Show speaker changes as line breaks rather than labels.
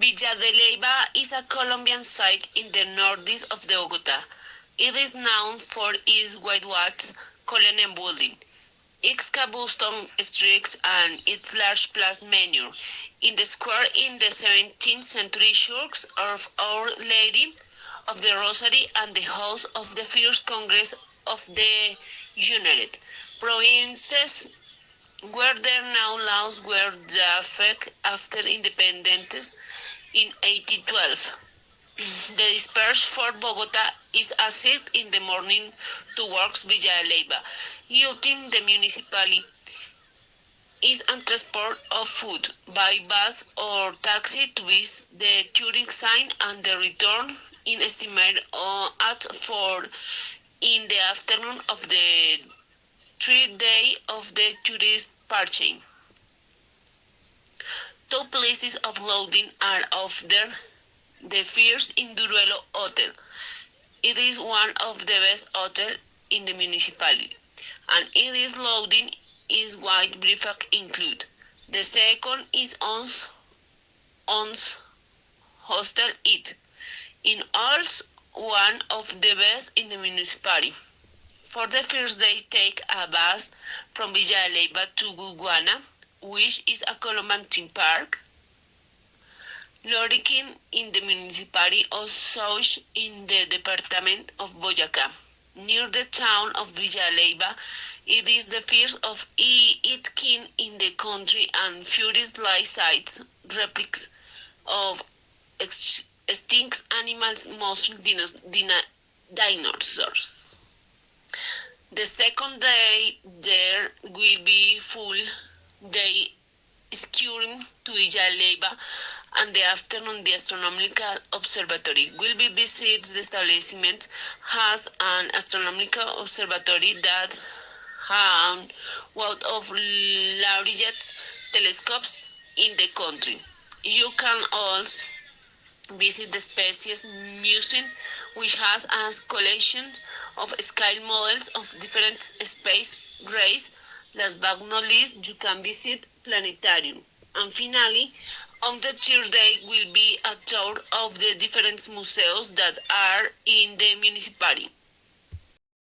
Villa de Leyva is a Colombian site in the northeast of Bogota. It is known for its whitewashed colonial building, its cobblestone streets, and its large plaza manure. In the square in the 17th century church of Our Lady of the Rosary and the house of the first Congress of the United Provinces where there now laws were drafted after independence in 1812. The dispatch for Bogota is a set in the morning towards Villa de Leyva, using the municipality is and transport of food by bus or taxi to visit the tourist sign and the return in estimate at 4 in the afternoon of the 3 day of the tourist party. Two places of loading are offered. The first in Duruelo Hotel. It is one of the best hotels in the municipality, and it is loading is white breakfast included. The second is Ons Hostel It. In also one of the best in the municipality. For the first day, take a bus from Villa de Leyva to Guguana, which is a Colombian theme park. Located in the municipality of Souch in the department of Boyacá, near the town of Villa de Leyva. It is the first of its kind in the country and features life-size replicas of extinct animals, mostly dinosaurs. The second day there will be full day skiing to Villa de Leyva, and the afternoon the astronomical observatory will be visited. The establishment has an astronomical observatory that has one of largest telescopes in the country. You can also visit the Species Museum, which has a collection of scale models of different space rays. Last but not least, you can visit planetarium. And finally, on the third day will be a tour of the different museums that are in the municipality.